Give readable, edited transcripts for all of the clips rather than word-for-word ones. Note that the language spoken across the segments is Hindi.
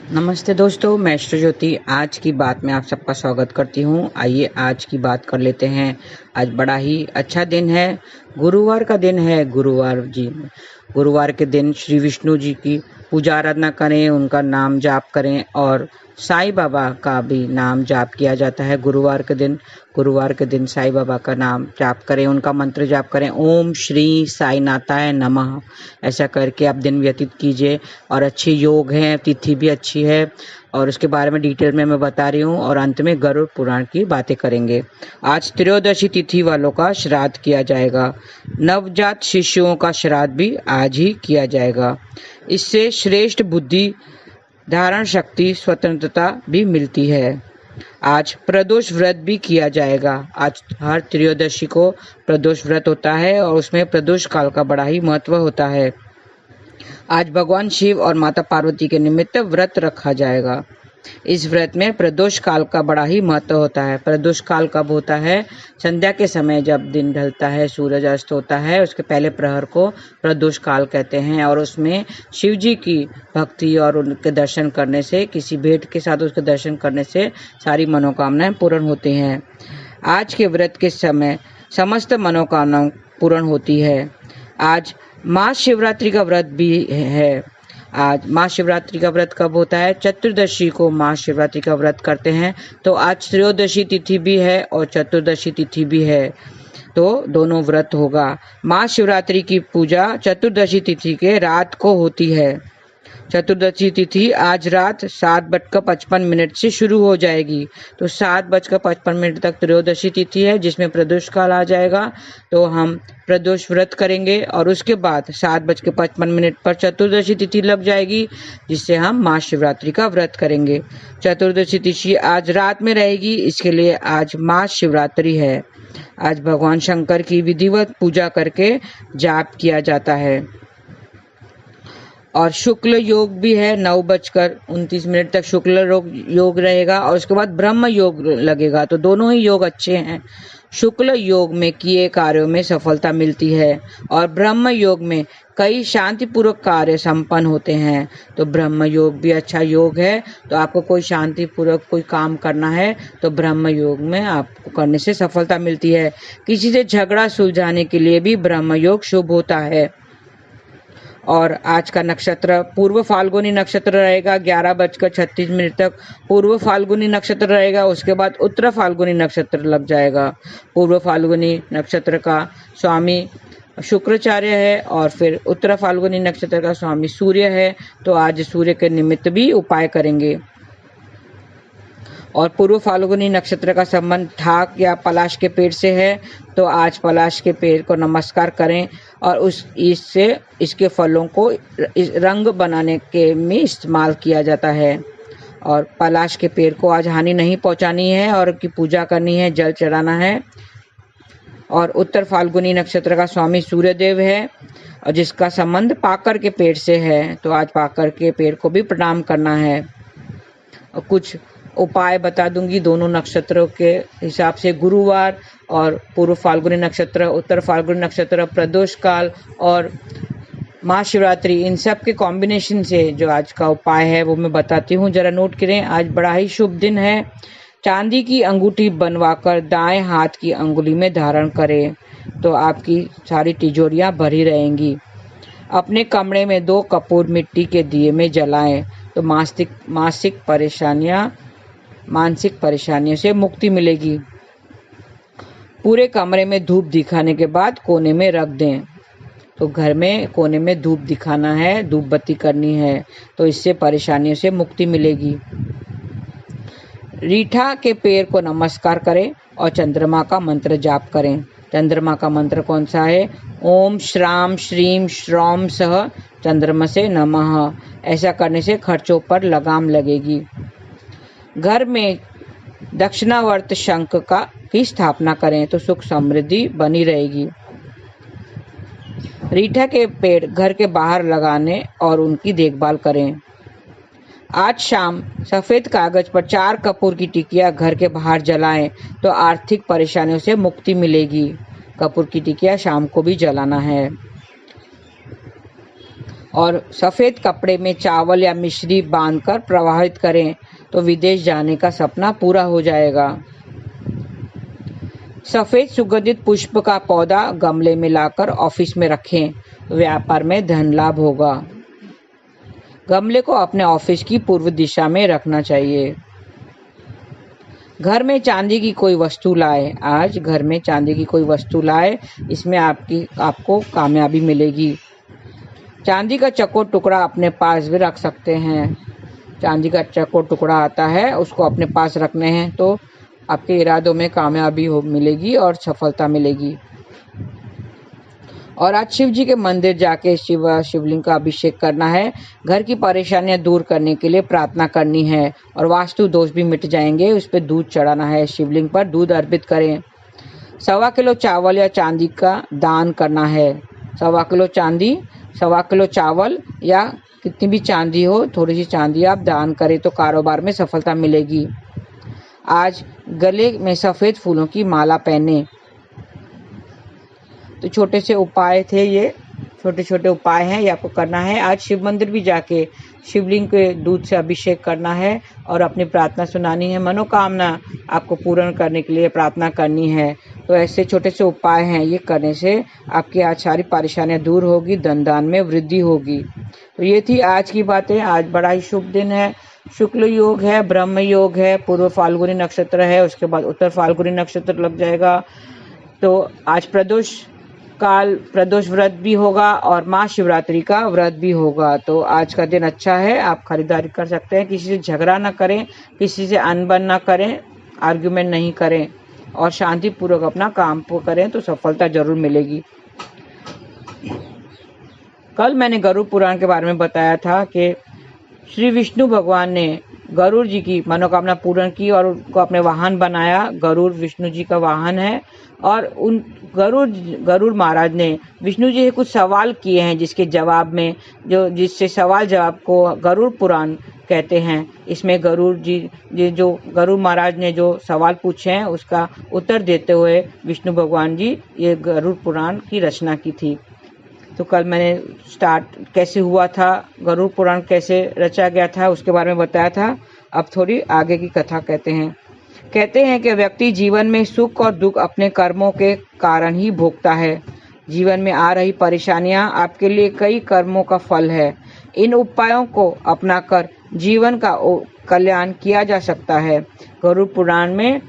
नमस्ते दोस्तों, मैं श्री ज्योति आज की बात में आप सबका स्वागत करती हूँ। आइए आज की बात कर लेते हैं। आज बड़ा ही अच्छा दिन है, गुरुवार का दिन है। गुरुवार के दिन श्री विष्णु जी की पूजा आराधना करें, उनका नाम जाप करें और साईं बाबा का भी नाम जाप किया जाता है। गुरुवार के दिन साईं बाबा का नाम जाप करें, उनका मंत्र जाप करें, ओम श्री साईनाथाय नमः। ऐसा करके आप दिन व्यतीत कीजिए। और अच्छे योग हैं, तिथि भी अच्छी है और उसके बारे में डिटेल में मैं बता रही हूँ। और अंत में गरुड़ पुराण की बातें करेंगे। आज त्रयोदशी तिथि वालों का श्राद्ध किया जाएगा। नवजात शिशुओं का श्राद्ध भी आज ही किया जाएगा। इससे श्रेष्ठ बुद्धि, धारण शक्ति, स्वतंत्रता भी मिलती है। आज प्रदोष व्रत भी किया जाएगा। आज हर त्रयोदशी को प्रदोष व्रत होता है और उसमें प्रदोष काल का बड़ा ही महत्व होता है। आज भगवान शिव और माता पार्वती के निमित्त व्रत रखा जाएगा। इस व्रत में प्रदोष काल का बड़ा ही महत्व होता है। प्रदोष काल कब होता है? संध्या के समय, जब दिन ढलता है, सूरज अस्त होता है, उसके पहले प्रहर को प्रदोष काल कहते हैं। और उसमें शिव जी की भक्ति और उनके दर्शन करने से, किसी भेंट के साथ उसके दर्शन करने से सारी मनोकामनाएं पूर्ण होती हैं। आज के व्रत के समय समस्त मनोकामनाएं पूर्ण होती है। आज महाशिवरात्रि का व्रत भी है। आज महाशिवरात्रि का व्रत कब होता है? चतुर्दशी को महाशिवरात्रि का व्रत करते हैं। तो आज त्रयोदशी तिथि भी है और चतुर्दशी तिथि भी है, तो दोनों व्रत होगा। महाशिवरात्रि की पूजा चतुर्दशी तिथि के रात को होती है। चतुर्दशी तिथि आज रात 7:55 से शुरू हो जाएगी। तो 7:55 तक त्रयोदशी तिथि है, जिसमें प्रदोष काल आ जाएगा। तो हम प्रदोष व्रत करेंगे और उसके बाद 7:55 पर चतुर्दशी तिथि लग जाएगी, जिससे हम महाशिवरात्रि का व्रत करेंगे। चतुर्दशी तिथि आज रात में रहेगी, इसके लिए आज महाशिवरात्रि है। आज भगवान शंकर की विधिवत पूजा करके जाप किया जाता है। और शुक्ल योग भी है। 9:29 तक शुक्ल योग रहेगा और उसके बाद ब्रह्म योग लगेगा। तो दोनों ही योग अच्छे हैं। शुक्ल योग में किए कार्यों में सफलता मिलती है और ब्रह्म योग में कई शांतिपूर्वक कार्य संपन्न होते हैं। तो ब्रह्म योग भी अच्छा योग है। तो आपको कोई शांतिपूर्वक कोई काम करना है तो ब्रह्म योग में आपको करने से सफलता मिलती है। किसी से झगड़ा सुलझाने के लिए भी ब्रह्म योग शुभ होता है। और आज का नक्षत्र पूर्व फाल्गुनी नक्षत्र रहेगा। 11:36 तक पूर्व फाल्गुनी नक्षत्र रहेगा। उसके बाद उत्तर फाल्गुनी नक्षत्र लग जाएगा। पूर्व फाल्गुनी नक्षत्र का स्वामी शुक्राचार्य है और फिर उत्तर फाल्गुनी नक्षत्र का स्वामी सूर्य है। तो आज सूर्य के निमित्त भी उपाय करेंगे। और पूर्व फाल्गुनी नक्षत्र का संबंध ठाक या पलाश के पेड़ से है। तो आज पलाश के पेड़ को नमस्कार करें और इसके फलों को रंग बनाने के में इस्तेमाल किया जाता है। और पलाश के पेड़ को आज हानि नहीं पहुंचानी है और की पूजा करनी है, जल चढ़ाना है। और उत्तर फाल्गुनी नक्षत्र का स्वामी सूर्यदेव है और जिसका संबंध पाकर के पेड़ से है। तो आज पाकर के पेड़ को भी प्रणाम करना है। और कुछ उपाय बता दूंगी दोनों नक्षत्रों के हिसाब से। गुरुवार और पूर्व फाल्गुनी नक्षत्र, उत्तर फाल्गुनी नक्षत्र, प्रदोष काल और महाशिवरात्रि, इन सब के कॉम्बिनेशन से जो आज का उपाय है वो मैं बताती हूँ, जरा नोट करें। आज बड़ा ही शुभ दिन है। चांदी की अंगूठी बनवाकर दाएं हाथ की अंगुली में धारण करें तो आपकी सारी तिजोरियां भरी रहेंगी। अपने कमरे में 2 कपूर मिट्टी के दिए में जलाएं तो मानसिक परेशानियों से मुक्ति मिलेगी। पूरे कमरे में धूप दिखाने के बाद कोने में रख दें। तो घर में कोने में धूप दिखाना है, धूप बत्ती करनी है, तो इससे परेशानियों से मुक्ति मिलेगी। रीठा के पेड़ को नमस्कार करें और चंद्रमा का मंत्र जाप करें। चंद्रमा का मंत्र कौन सा है? ओम श्राम श्रीम श्रौम सह चंद्रमा से नमः। ऐसा करने से खर्चों पर लगाम लगेगी। घर में दक्षिणावर्त शंख की स्थापना करें तो सुख समृद्धि बनी रहेगी। रीठा के पेड़ घर के बाहर लगाने और उनकी देखभाल करें। आज शाम सफेद कागज पर 4 कपूर की टिकिया घर के बाहर जलाएं तो आर्थिक परेशानियों से मुक्ति मिलेगी। कपूर की टिकिया शाम को भी जलाना है। और सफ़ेद कपड़े में चावल या मिश्री बांधकर प्रवाहित करें तो विदेश जाने का सपना पूरा हो जाएगा। सफ़ेद सुगंधित पुष्प का पौधा गमले में लाकर ऑफिस में रखें तो व्यापार में धन लाभ होगा। गमले को अपने ऑफिस की पूर्व दिशा में रखना चाहिए। घर में चांदी की कोई वस्तु लाए। आज घर में चांदी की कोई वस्तु लाए, इसमें आपको कामयाबी मिलेगी। चांदी का चौकोर टुकड़ा अपने पास भी रख सकते हैं। चांदी का चौकोर टुकड़ा आता है, उसको अपने पास रखने हैं तो आपके इरादों में कामयाबी मिलेगी और सफलता मिलेगी। और आज शिव जी के मंदिर जाके शिवलिंग का अभिषेक करना है। घर की परेशानियां दूर करने के लिए प्रार्थना करनी है और वास्तु दोष भी मिट जाएंगे। उस पर दूध चढ़ाना है, शिवलिंग पर दूध अर्पित करें। 1.25 किलो चावल या चांदी का दान करना है। 1.25 किलो चांदी, 1.25 किलो चावल या कितनी भी चांदी हो, थोड़ी सी चांदी आप दान करें तो कारोबार में सफलता मिलेगी। आज गले में सफ़ेद फूलों की माला पहने। तो छोटे से उपाय थे, ये छोटे छोटे उपाय हैं, ये आपको करना है। आज शिव मंदिर भी जाके शिवलिंग के दूध से अभिषेक करना है और अपनी प्रार्थना सुनानी है। मनोकामना आपको पूर्ण करने के लिए प्रार्थना करनी है। तो ऐसे छोटे से उपाय हैं, ये करने से आपकी आज सारी परेशानियां दूर होगी, धन दान में वृद्धि होगी। तो ये थी आज की बातें। आज बड़ा ही शुभ दिन है। शुक्ल योग है, ब्रह्म योग है, पूर्व फाल्गुनी नक्षत्र है, उसके बाद उत्तर फाल्गुनी नक्षत्र लग जाएगा। तो आज प्रदोष व्रत भी होगा और महाशिवरात्रि का व्रत भी होगा। तो आज का दिन अच्छा है, आप खरीदारी कर सकते हैं। किसी से झगड़ा ना करें, किसी से अनबन ना करें, आर्ग्यूमेंट नहीं करें और शांति पूर्वक अपना काम को करें तो सफलता जरूर मिलेगी। कल मैंने गरुड़ पुराण के बारे में बताया था कि श्री विष्णु भगवान ने गरुड़ जी की मनोकामना पूर्ण की और उनको अपने वाहन बनाया। गरुड़ विष्णु जी का वाहन है और उन गरुड़ महाराज ने विष्णु जी से कुछ सवाल किए हैं, जिसके जवाब में जिससे सवाल जवाब को गरुड़ पुराण कहते हैं। इसमें गरुड़ महाराज ने जो सवाल पूछे हैं उसका उत्तर देते हुए विष्णु भगवान जी ये गरुड़ पुराण की रचना की थी। तो कल मैंने कैसे हुआ था, गरुड़ पुराण कैसे रचा गया था उसके बारे में बताया था। अब थोड़ी आगे की कथा कहते हैं कि व्यक्ति जीवन में सुख और दुख अपने कर्मों के कारण ही भोगता है। जीवन में आ रही परेशानियां आपके लिए कई कर्मों का फल है। इन उपायों को अपनाकर जीवन का कल्याण किया जा सकता है। गरुड़ पुराण में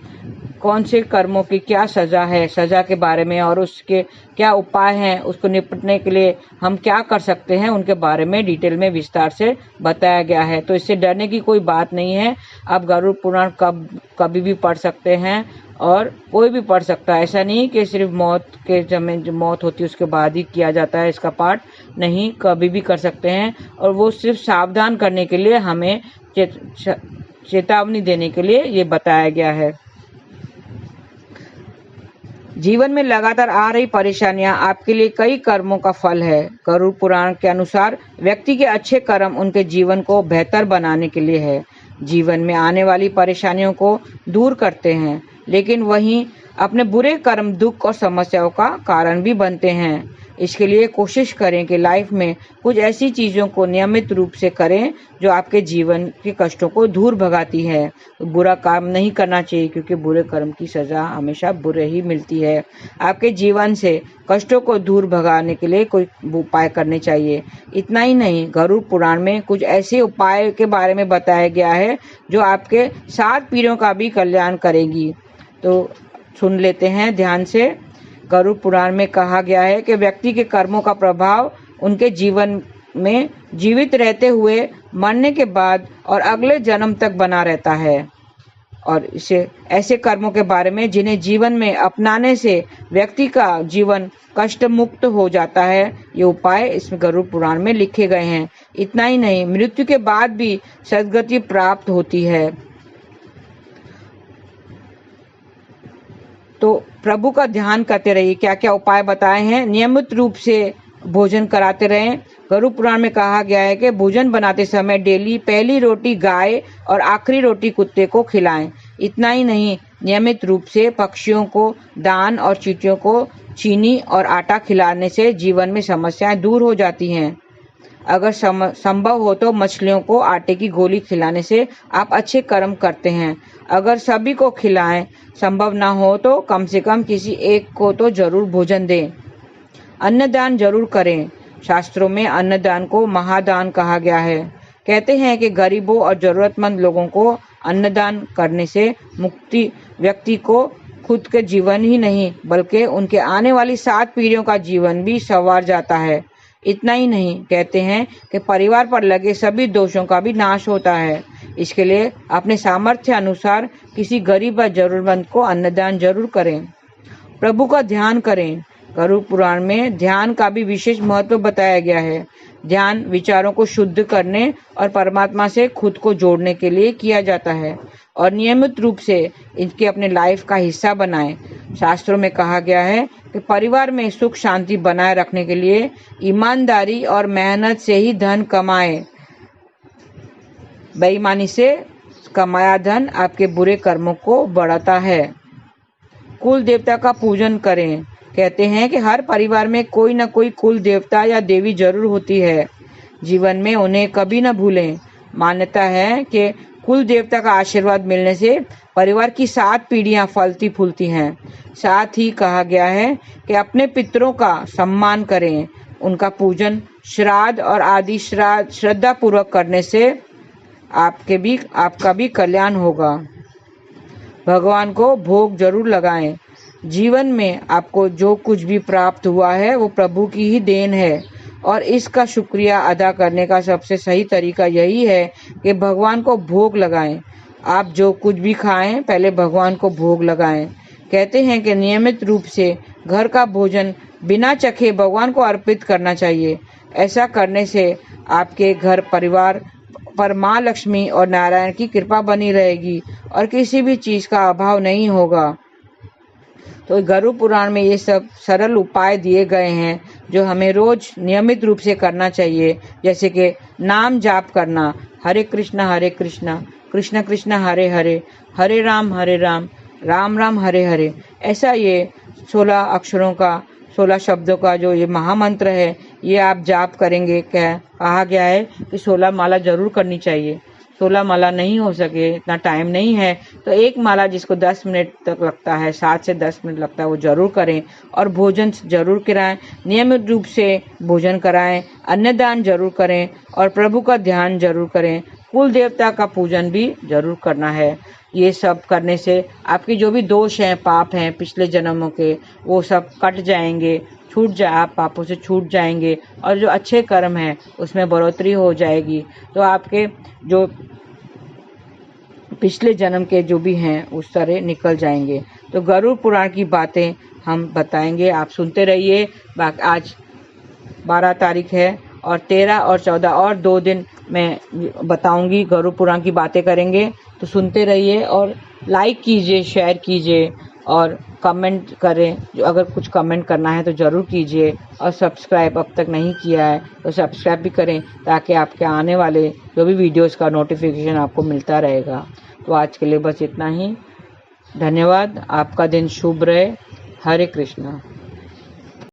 कौन से कर्मों की क्या सजा है, सजा के बारे में और उसके क्या उपाय हैं, उसको निपटने के लिए हम क्या कर सकते हैं, उनके बारे में डिटेल में विस्तार से बताया गया है। तो इससे डरने की कोई बात नहीं है। आप गरुड़ पुराण कभी भी पढ़ सकते हैं और कोई भी पढ़ सकता है। ऐसा नहीं कि सिर्फ जो मौत होती है उसके बाद ही किया जाता है इसका पाठ, नहीं, कभी भी कर सकते हैं। और वो सिर्फ सावधान करने के लिए, हमें चेतावनी देने के लिए ये बताया गया है। जीवन में लगातार आ रही परेशानियां आपके लिए कई कर्मों का फल है। गरुड़ पुराण के अनुसार व्यक्ति के अच्छे कर्म उनके जीवन को बेहतर बनाने के लिए है। जीवन में आने वाली परेशानियों को दूर करते हैं, लेकिन वहीं अपने बुरे कर्म दुख और समस्याओं का कारण भी बनते हैं। इसके लिए कोशिश करें कि लाइफ में कुछ ऐसी चीज़ों को नियमित रूप से करें जो आपके जीवन के कष्टों को दूर भगाती है। बुरा काम नहीं करना चाहिए, क्योंकि बुरे कर्म की सजा हमेशा बुरे ही मिलती है। आपके जीवन से कष्टों को दूर भगाने के लिए कोई उपाय करने चाहिए। इतना ही नहीं, गरुड़ पुराण में कुछ ऐसे उपाय के बारे में बताया गया है जो आपके 7 पीढ़ियों का भी कल्याण करेगी। तो सुन लेते हैं ध्यान से। गरुड़ पुराण में कहा गया है कि व्यक्ति के कर्मों का प्रभाव उनके जीवन में जीवित रहते हुए, मरने के बाद और अगले जन्म तक बना रहता है। और इसे ऐसे कर्मों के बारे में जिन्हें जीवन में अपनाने से व्यक्ति का जीवन कष्ट मुक्त हो जाता है, ये उपाय इसमें गरुड़ पुराण में लिखे गए हैं। इतना ही नहीं, मृत्यु के बाद भी सद्गति प्राप्त होती है। तो प्रभु का ध्यान करते रहिए। क्या क्या उपाय बताए हैं? नियमित रूप से भोजन कराते रहें। गरुड़ पुराण में कहा गया है कि भोजन बनाते समय डेली पहली रोटी गाय और आखिरी रोटी कुत्ते को खिलाएं। इतना ही नहीं, नियमित रूप से पक्षियों को दान और चींटियों को चीनी और आटा खिलाने से जीवन में समस्याएं दूर हो जाती हैं। अगर संभव हो तो मछलियों को आटे की गोली खिलाने से आप अच्छे कर्म करते हैं। अगर सभी को खिलाएं, संभव ना हो तो कम से कम किसी एक को तो जरूर भोजन दें। अन्नदान जरूर करें। शास्त्रों में अन्नदान को महादान कहा गया है। कहते हैं कि गरीबों और जरूरतमंद लोगों को अन्नदान करने से मुक्ति व्यक्ति को खुद के जीवन ही नहीं बल्कि उनके आने वाली 7 पीढ़ियों का जीवन भी संवार जाता है। इतना ही नहीं, कहते हैं कि परिवार पर लगे सभी दोषों का भी नाश होता है। इसके लिए अपने सामर्थ्य अनुसार किसी गरीब या जरूरतमंद को अन्नदान जरूर करें। प्रभु का ध्यान करें। गरुड़ पुराण में ध्यान का भी विशेष महत्व बताया गया है। ध्यान विचारों को शुद्ध करने और परमात्मा से खुद को जोड़ने के लिए किया जाता है और नियमित रूप से इनके अपने लाइफ का हिस्सा बनाएं। शास्त्रों में कहा गया है कि परिवार में सुख शांति बनाए रखने के लिए ईमानदारी और मेहनत से ही धन कमाएं। बेईमानी से कमाया धन आपके बुरे कर्मों को बढ़ाता है। कुल देवता का पूजन करें। कहते हैं कि हर परिवार में कोई न कोई कुल देवता या देवी जरूर होती है। जीवन में उन्हें कभी न भूलें। मान्यता है कि कुल देवता का आशीर्वाद मिलने से परिवार की 7 पीढ़ियां फलती फूलती हैं। साथ ही कहा गया है कि अपने पितरों का सम्मान करें। उनका पूजन, श्राद्ध और आदि श्रद्धा पूर्वक करने से आपका भी कल्याण होगा। भगवान को भोग जरूर लगाएं। जीवन में आपको जो कुछ भी प्राप्त हुआ है वो प्रभु की ही देन है और इसका शुक्रिया अदा करने का सबसे सही तरीका यही है कि भगवान को भोग लगाएं। आप जो कुछ भी खाएं, पहले भगवान को भोग लगाएं। कहते हैं कि नियमित रूप से घर का भोजन बिना चखे भगवान को अर्पित करना चाहिए। ऐसा करने से आपके घर परिवार पर माँ लक्ष्मी और नारायण की कृपा बनी रहेगी और किसी भी चीज का अभाव नहीं होगा। तो गरुड़ पुराण में ये सब सरल उपाय दिए गए हैं जो हमें रोज नियमित रूप से करना चाहिए। जैसे कि नाम जाप करना, हरे कृष्णा कृष्ण कृष्ण हरे हरे, हरे राम राम राम हरे हरे। ऐसा ये 16 अक्षरों का 16 शब्दों का जो ये महामंत्र है, ये आप जाप करेंगे। कहा गया है कि 16 माला जरूर करनी चाहिए। 16 माला नहीं हो सके, इतना टाइम नहीं है, तो एक माला जिसको 10 मिनट तक लगता है, 7 से 10 मिनट लगता है, वो जरूर करें। और भोजन जरूर कराएं, नियमित रूप से भोजन कराएं, अन्नदान जरूर करें और प्रभु का ध्यान जरूर करें। कुल देवता का पूजन भी जरूर करना है। ये सब करने से आपके जो भी दोष हैं, पाप हैं पिछले जन्मों के, वो सब कट जाएंगे, आप पापों से छूट जाएंगे और जो अच्छे कर्म हैं उसमें बढ़ोतरी हो जाएगी। तो आपके जो पिछले जन्म के जो भी हैं उस तरह निकल जाएंगे। तो गरुड़ पुराण की बातें हम बताएंगे, आप सुनते रहिए। आज 12 तारीख है और 13 और 14 और 2 दिन मैं बताऊंगी, गरुड़ पुराण की बातें करेंगे। तो सुनते रहिए और लाइक कीजिए, शेयर कीजिए और कमेंट करें। जो अगर कुछ कमेंट करना है तो ज़रूर कीजिए और सब्सक्राइब अब तक नहीं किया है तो सब्सक्राइब भी करें ताकि आपके आने वाले जो भी वीडियोस का नोटिफिकेशन आपको मिलता रहेगा। तो आज के लिए बस इतना ही। धन्यवाद। आपका दिन शुभ रहे। हरे कृष्णा।